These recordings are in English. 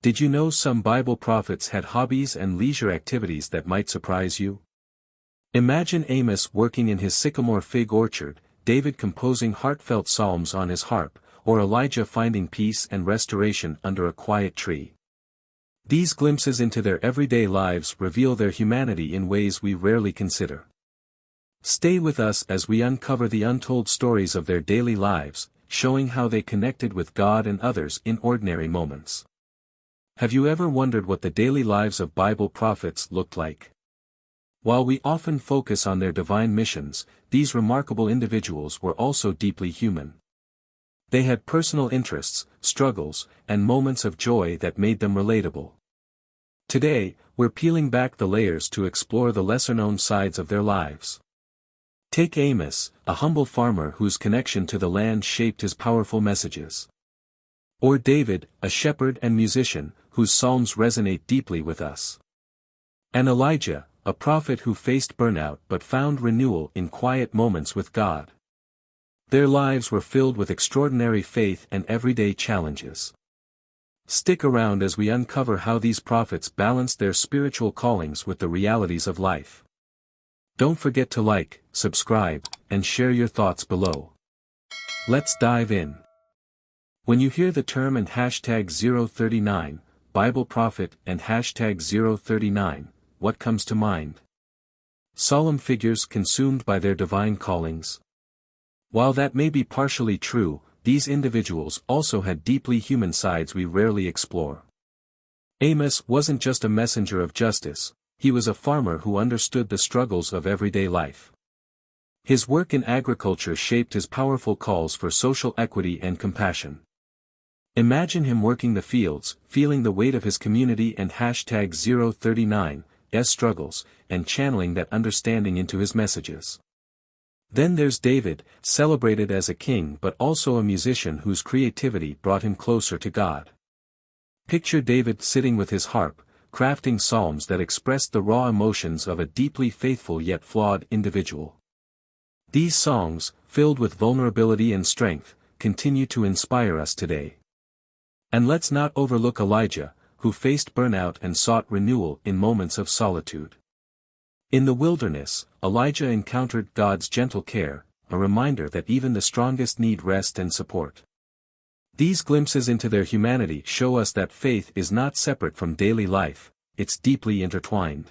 Did you know some Bible prophets had hobbies and leisure activities that might surprise you? Imagine Amos working in his sycamore fig orchard, David composing heartfelt psalms on his harp, or Elijah finding peace and restoration under a quiet tree. These glimpses into their everyday lives reveal their humanity in ways we rarely consider. Stay with us as we uncover the untold stories of their daily lives, showing how they connected with God and others in ordinary moments. Have you ever wondered what the daily lives of Bible prophets looked like? While we often focus on their divine missions, these remarkable individuals were also deeply human. They had personal interests, struggles, and moments of joy that made them relatable. Today, we're peeling back the layers to explore the lesser-known sides of their lives. Take Amos, a humble farmer whose connection to the land shaped his powerful messages. Or David, a shepherd and musician, whose psalms resonate deeply with us. And Elijah, a prophet who faced burnout but found renewal in quiet moments with God. Their lives were filled with extraordinary faith and everyday challenges. Stick around as we uncover how these prophets balanced their spiritual callings with the realities of life. Don't forget to like, subscribe, and share your thoughts below. Let's dive in. When you hear the term and hashtag 039, Bible prophet and hashtag 039, what comes to mind? Solemn figures consumed by their divine callings? While that may be partially true, these individuals also had deeply human sides we rarely explore. Amos wasn't just a messenger of justice, he was a farmer who understood the struggles of everyday life. His work in agriculture shaped his powerful calls for social equity and compassion. Imagine him working the fields, feeling the weight of his community and hashtag 039's struggles, and channeling that understanding into his messages. Then there's David, celebrated as a king but also a musician whose creativity brought him closer to God. Picture David sitting with his harp, crafting psalms that expressed the raw emotions of a deeply faithful yet flawed individual. These songs, filled with vulnerability and strength, continue to inspire us today. And let's not overlook Elijah, who faced burnout and sought renewal in moments of solitude. In the wilderness, Elijah encountered God's gentle care, a reminder that even the strongest need rest and support. These glimpses into their humanity show us that faith is not separate from daily life, it's deeply intertwined.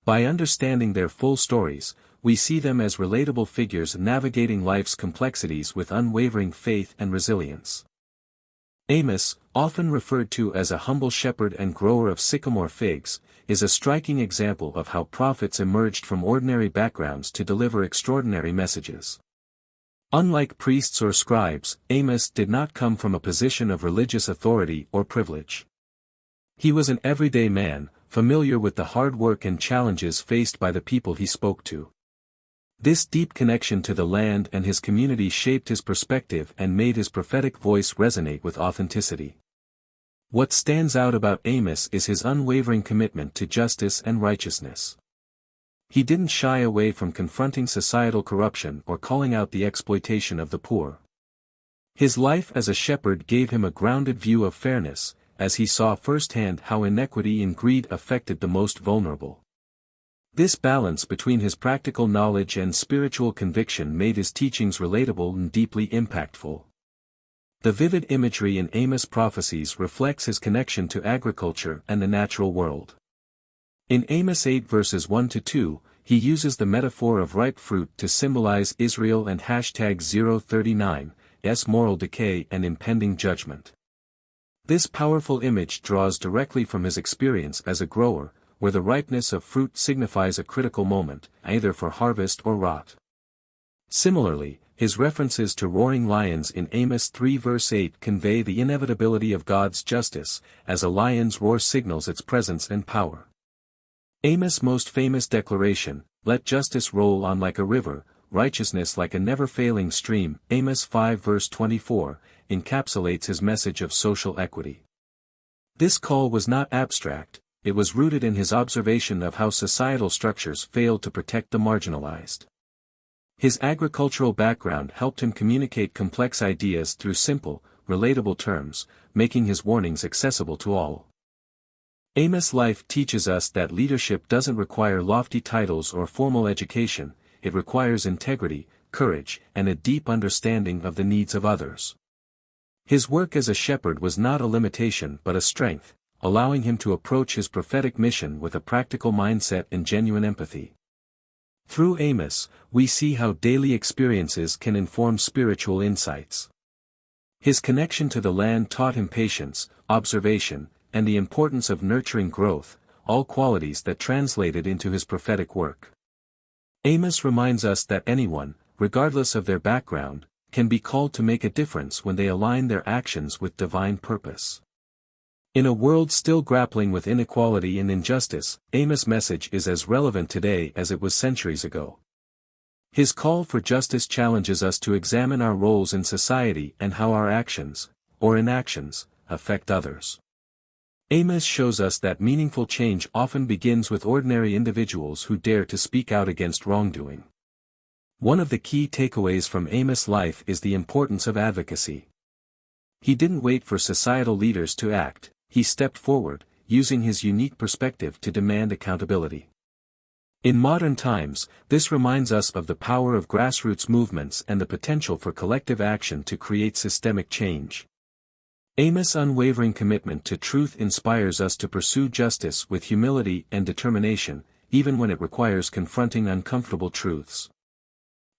By understanding their full stories, we see them as relatable figures navigating life's complexities with unwavering faith and resilience. Amos, often referred to as a humble shepherd and grower of sycamore figs, is a striking example of how prophets emerged from ordinary backgrounds to deliver extraordinary messages. Unlike priests or scribes, Amos did not come from a position of religious authority or privilege. He was an everyday man, familiar with the hard work and challenges faced by the people he spoke to. This deep connection to the land and his community shaped his perspective and made his prophetic voice resonate with authenticity. What stands out about Amos is his unwavering commitment to justice and righteousness. He didn't shy away from confronting societal corruption or calling out the exploitation of the poor. His life as a shepherd gave him a grounded view of fairness, as he saw firsthand how inequity and greed affected the most vulnerable. This balance between his practical knowledge and spiritual conviction made his teachings relatable and deeply impactful. The vivid imagery in Amos' prophecies reflects his connection to agriculture and the natural world. In Amos 8 verses 1-2, he uses the metaphor of ripe fruit to symbolize Israel and hashtag 039's moral decay and impending judgment. This powerful image draws directly from his experience as a grower, where the ripeness of fruit signifies a critical moment, either for harvest or rot. Similarly, his references to roaring lions in Amos 3 verse 8 convey the inevitability of God's justice, as a lion's roar signals its presence and power. Amos' most famous declaration, "Let justice roll on like a river, righteousness like a never-failing stream," Amos 5 verse 24, encapsulates his message of social equity. This call was not abstract, it was rooted in his observation of how societal structures failed to protect the marginalized. His agricultural background helped him communicate complex ideas through simple, relatable terms, making his warnings accessible to all. Amos' life teaches us that leadership doesn't require lofty titles or formal education, it requires integrity, courage, and a deep understanding of the needs of others. His work as a shepherd was not a limitation but a strength, allowing him to approach his prophetic mission with a practical mindset and genuine empathy. Through Amos, we see how daily experiences can inform spiritual insights. His connection to the land taught him patience, observation, and the importance of nurturing growth, all qualities that translated into his prophetic work. Amos reminds us that anyone, regardless of their background, can be called to make a difference when they align their actions with divine purpose. In a world still grappling with inequality and injustice, Amos' message is as relevant today as it was centuries ago. His call for justice challenges us to examine our roles in society and how our actions, or inactions, affect others. Amos shows us that meaningful change often begins with ordinary individuals who dare to speak out against wrongdoing. One of the key takeaways from Amos' life is the importance of advocacy. He didn't wait for societal leaders to act, he stepped forward, using his unique perspective to demand accountability. In modern times, this reminds us of the power of grassroots movements and the potential for collective action to create systemic change. Amos' unwavering commitment to truth inspires us to pursue justice with humility and determination, even when it requires confronting uncomfortable truths.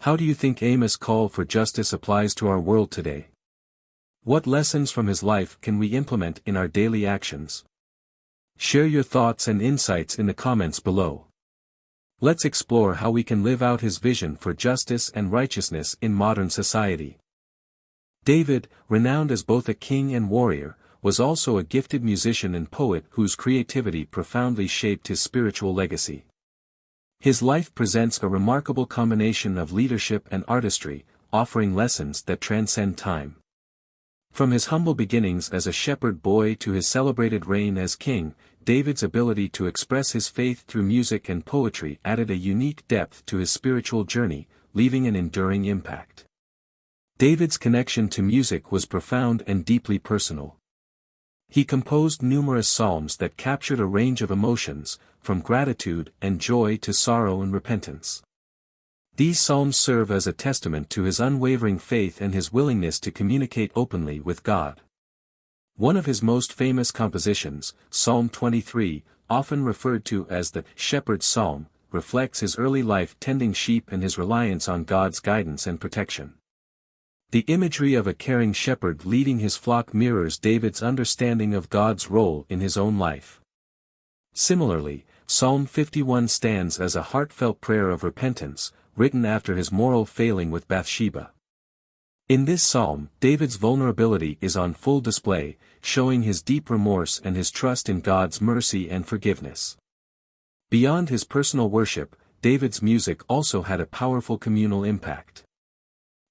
How do you think Amos' call for justice applies to our world today? What lessons from his life can we implement in our daily actions? Share your thoughts and insights in the comments below. Let's explore how we can live out his vision for justice and righteousness in modern society. David, renowned as both a king and warrior, was also a gifted musician and poet whose creativity profoundly shaped his spiritual legacy. His life presents a remarkable combination of leadership and artistry, offering lessons that transcend time. From his humble beginnings as a shepherd boy to his celebrated reign as king, David's ability to express his faith through music and poetry added a unique depth to his spiritual journey, leaving an enduring impact. David's connection to music was profound and deeply personal. He composed numerous psalms that captured a range of emotions, from gratitude and joy to sorrow and repentance. These psalms serve as a testament to his unwavering faith and his willingness to communicate openly with God. One of his most famous compositions, Psalm 23, often referred to as the Shepherd's Psalm, reflects his early life tending sheep and his reliance on God's guidance and protection. The imagery of a caring shepherd leading his flock mirrors David's understanding of God's role in his own life. Similarly, Psalm 51 stands as a heartfelt prayer of repentance, written after his moral failing with Bathsheba. In this psalm, David's vulnerability is on full display, showing his deep remorse and his trust in God's mercy and forgiveness. Beyond his personal worship, David's music also had a powerful communal impact.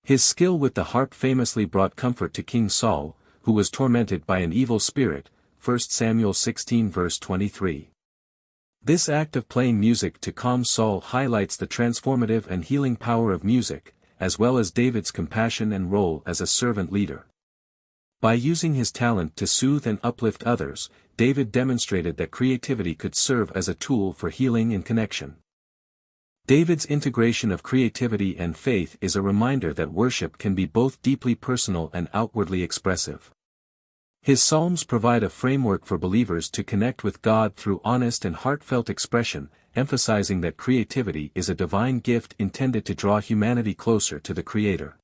His skill with the harp famously brought comfort to King Saul, who was tormented by an evil spirit, 1 Samuel 16 verse 23. This act of playing music to calm Saul highlights the transformative and healing power of music, as well as David's compassion and role as a servant leader. By using his talent to soothe and uplift others, David demonstrated that creativity could serve as a tool for healing and connection. David's integration of creativity and faith is a reminder that worship can be both deeply personal and outwardly expressive. His psalms provide a framework for believers to connect with God through honest and heartfelt expression, emphasizing that creativity is a divine gift intended to draw humanity closer to the Creator.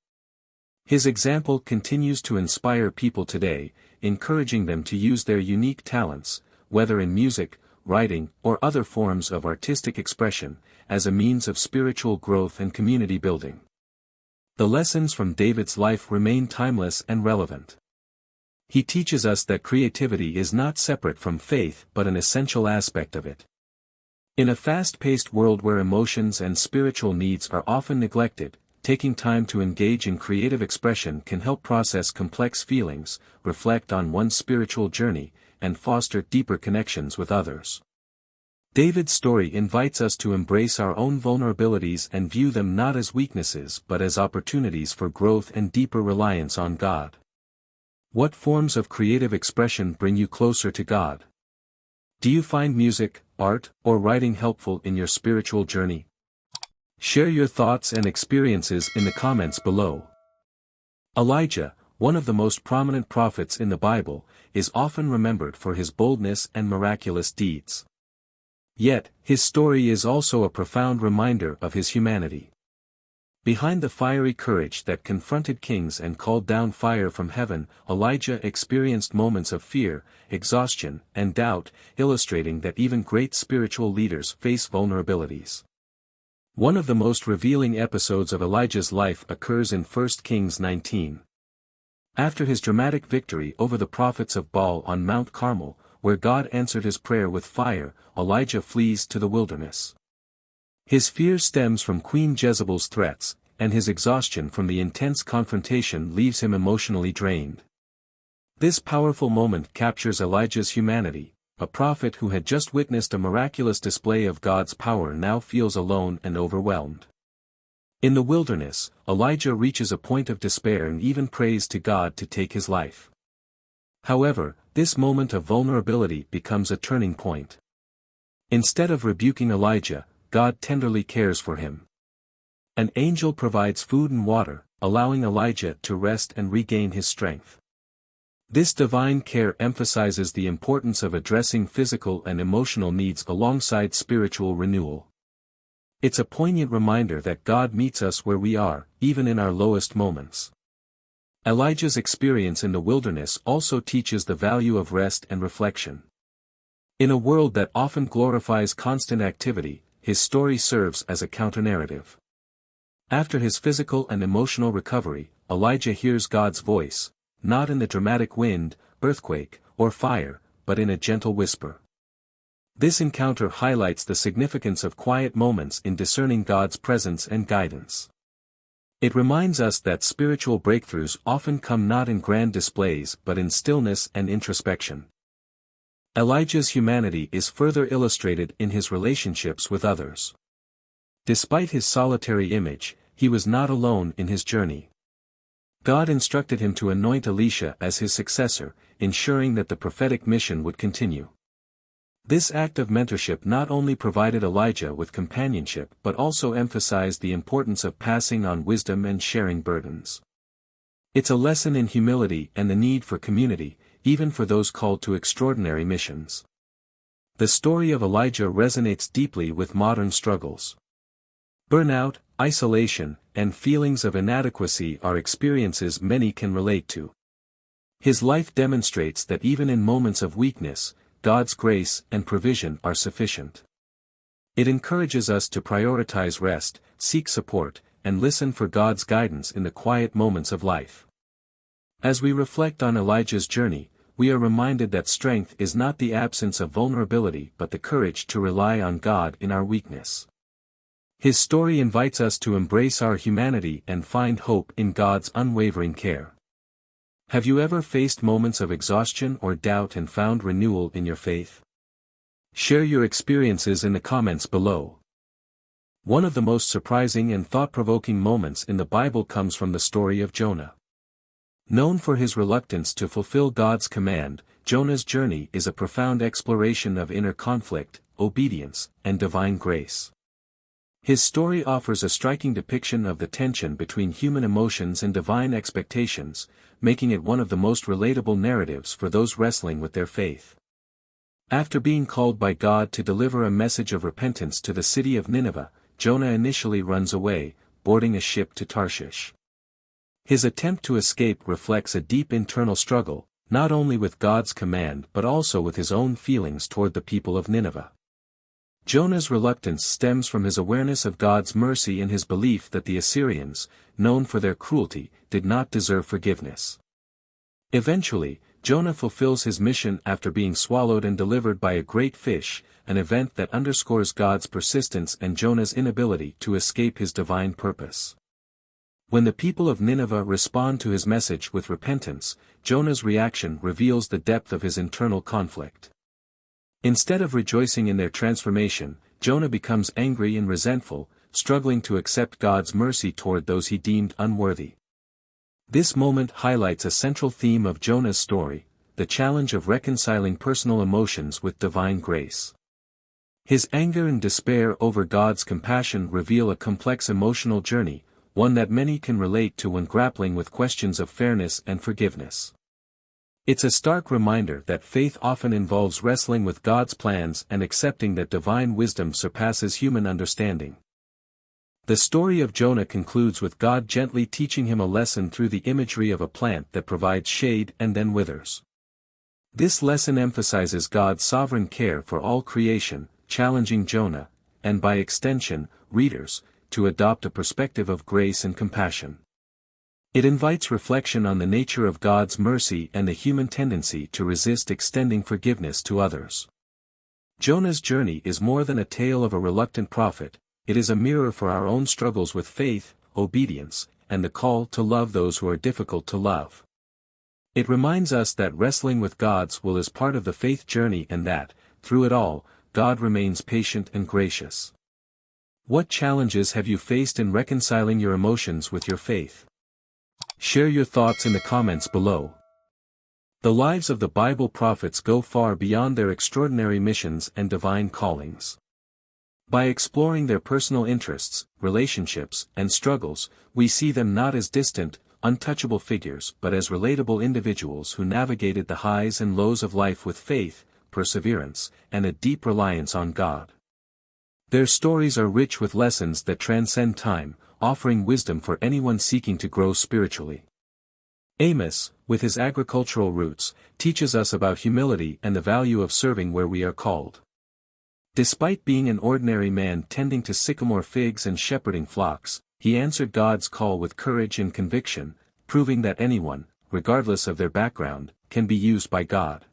His example continues to inspire people today, encouraging them to use their unique talents, whether in music, writing, or other forms of artistic expression, as a means of spiritual growth and community building. The lessons from David's life remain timeless and relevant. He teaches us that creativity is not separate from faith but an essential aspect of it. In a fast-paced world where emotions and spiritual needs are often neglected, taking time to engage in creative expression can help process complex feelings, reflect on one's spiritual journey, and foster deeper connections with others. David's story invites us to embrace our own vulnerabilities and view them not as weaknesses but as opportunities for growth and deeper reliance on God. What forms of creative expression bring you closer to God? Do you find music, art, or writing helpful in your spiritual journey? Share your thoughts and experiences in the comments below. Elijah, one of the most prominent prophets in the Bible, is often remembered for his boldness and miraculous deeds. Yet, his story is also a profound reminder of his humanity. Behind the fiery courage that confronted kings and called down fire from heaven, Elijah experienced moments of fear, exhaustion, and doubt, illustrating that even great spiritual leaders face vulnerabilities. One of the most revealing episodes of Elijah's life occurs in 1 Kings 19. After his dramatic victory over the prophets of Baal on Mount Carmel, where God answered his prayer with fire, Elijah flees to the wilderness. His fear stems from Queen Jezebel's threats, and his exhaustion from the intense confrontation leaves him emotionally drained. This powerful moment captures Elijah's humanity. A prophet who had just witnessed a miraculous display of God's power now feels alone and overwhelmed. In the wilderness, Elijah reaches a point of despair and even prays to God to take his life. However, this moment of vulnerability becomes a turning point. Instead of rebuking Elijah, God tenderly cares for him. An angel provides food and water, allowing Elijah to rest and regain his strength. This divine care emphasizes the importance of addressing physical and emotional needs alongside spiritual renewal. It's a poignant reminder that God meets us where we are, even in our lowest moments. Elijah's experience in the wilderness also teaches the value of rest and reflection. In a world that often glorifies constant activity, his story serves as a counter-narrative. After his physical and emotional recovery, Elijah hears God's voice, not in the dramatic wind, earthquake, or fire, but in a gentle whisper. This encounter highlights the significance of quiet moments in discerning God's presence and guidance. It reminds us that spiritual breakthroughs often come not in grand displays but in stillness and introspection. Elijah's humanity is further illustrated in his relationships with others. Despite his solitary image, he was not alone in his journey. God instructed him to anoint Elisha as his successor, ensuring that the prophetic mission would continue. This act of mentorship not only provided Elijah with companionship but also emphasized the importance of passing on wisdom and sharing burdens. It's a lesson in humility and the need for community, even for those called to extraordinary missions. The story of Elijah resonates deeply with modern struggles. Burnout, isolation, and feelings of inadequacy are experiences many can relate to. His life demonstrates that even in moments of weakness, God's grace and provision are sufficient. It encourages us to prioritize rest, seek support, and listen for God's guidance in the quiet moments of life. As we reflect on Elijah's journey, we are reminded that strength is not the absence of vulnerability but the courage to rely on God in our weakness. His story invites us to embrace our humanity and find hope in God's unwavering care. Have you ever faced moments of exhaustion or doubt and found renewal in your faith? Share your experiences in the comments below. One of the most surprising and thought-provoking moments in the Bible comes from the story of Jonah. Known for his reluctance to fulfill God's command, Jonah's journey is a profound exploration of inner conflict, obedience, and divine grace. His story offers a striking depiction of the tension between human emotions and divine expectations, making it one of the most relatable narratives for those wrestling with their faith. After being called by God to deliver a message of repentance to the city of Nineveh, Jonah initially runs away, boarding a ship to Tarshish. His attempt to escape reflects a deep internal struggle, not only with God's command but also with his own feelings toward the people of Nineveh. Jonah's reluctance stems from his awareness of God's mercy and his belief that the Assyrians, known for their cruelty, did not deserve forgiveness. Eventually, Jonah fulfills his mission after being swallowed and delivered by a great fish, an event that underscores God's persistence and Jonah's inability to escape his divine purpose. When the people of Nineveh respond to his message with repentance, Jonah's reaction reveals the depth of his internal conflict. Instead of rejoicing in their transformation, Jonah becomes angry and resentful, struggling to accept God's mercy toward those he deemed unworthy. This moment highlights a central theme of Jonah's story, the challenge of reconciling personal emotions with divine grace. His anger and despair over God's compassion reveal a complex emotional journey, one that many can relate to when grappling with questions of fairness and forgiveness. It's a stark reminder that faith often involves wrestling with God's plans and accepting that divine wisdom surpasses human understanding. The story of Jonah concludes with God gently teaching him a lesson through the imagery of a plant that provides shade and then withers. This lesson emphasizes God's sovereign care for all creation, challenging Jonah, and by extension, readers, to adopt a perspective of grace and compassion. It invites reflection on the nature of God's mercy and the human tendency to resist extending forgiveness to others. Jonah's journey is more than a tale of a reluctant prophet, it is a mirror for our own struggles with faith, obedience, and the call to love those who are difficult to love. It reminds us that wrestling with God's will is part of the faith journey and that, through it all, God remains patient and gracious. What challenges have you faced in reconciling your emotions with your faith? Share your thoughts in the comments below. The lives of the Bible prophets go far beyond their extraordinary missions and divine callings. By exploring their personal interests, relationships, and struggles, we see them not as distant, untouchable figures but as relatable individuals who navigated the highs and lows of life with faith, perseverance, and a deep reliance on God. Their stories are rich with lessons that transcend time, offering wisdom for anyone seeking to grow spiritually. Amos, with his agricultural roots, teaches us about humility and the value of serving where we are called. Despite being an ordinary man tending to sycamore figs and shepherding flocks, he answered God's call with courage and conviction, proving that anyone, regardless of their background, can be used by God.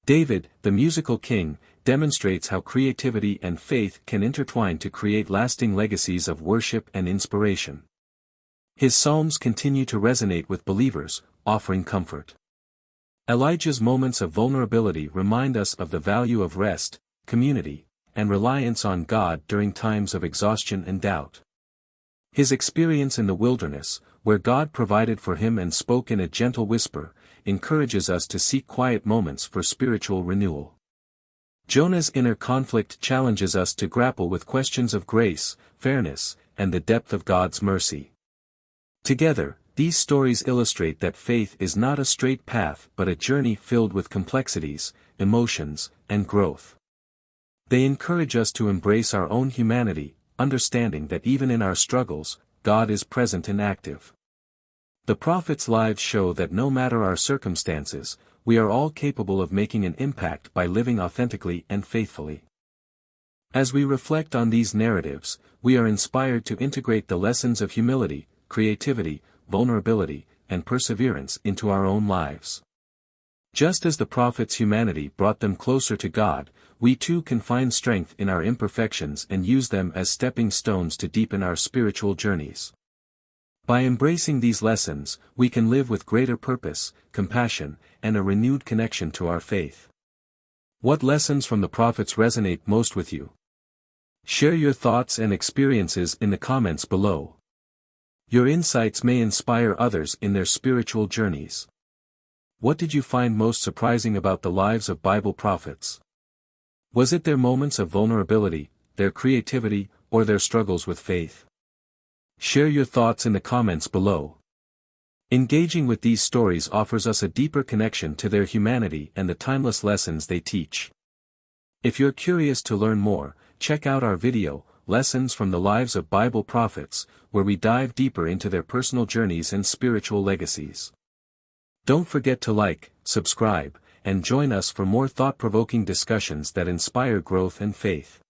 David, the musical king, demonstrates how creativity and faith can intertwine to create lasting legacies of worship and inspiration. His psalms continue to resonate with believers, offering comfort. Elijah's moments of vulnerability remind us of the value of rest, community, and reliance on God during times of exhaustion and doubt. His experience in the wilderness, where God provided for him and spoke in a gentle whisper, encourages us to seek quiet moments for spiritual renewal. Jonah's inner conflict challenges us to grapple with questions of grace, fairness, and the depth of God's mercy. Together, these stories illustrate that faith is not a straight path but a journey filled with complexities, emotions, and growth. They encourage us to embrace our own humanity, understanding that even in our struggles, God is present and active. The prophets' lives show that no matter our circumstances, we are all capable of making an impact by living authentically and faithfully. As we reflect on these narratives, we are inspired to integrate the lessons of humility, creativity, vulnerability, and perseverance into our own lives. Just as the prophets' humanity brought them closer to God, we too can find strength in our imperfections and use them as stepping stones to deepen our spiritual journeys. By embracing these lessons, we can live with greater purpose, compassion, and a renewed connection to our faith. What lessons from the prophets resonate most with you? Share your thoughts and experiences in the comments below. Your insights may inspire others in their spiritual journeys. What did you find most surprising about the lives of Bible prophets? Was it their moments of vulnerability, their creativity, or their struggles with faith? Share your thoughts in the comments below. Engaging with these stories offers us a deeper connection to their humanity and the timeless lessons they teach. If you're curious to learn more, check out our video, Lessons from the Lives of Bible Prophets, where we dive deeper into their personal journeys and spiritual legacies. Don't forget to like, subscribe, and join us for more thought-provoking discussions that inspire growth and faith.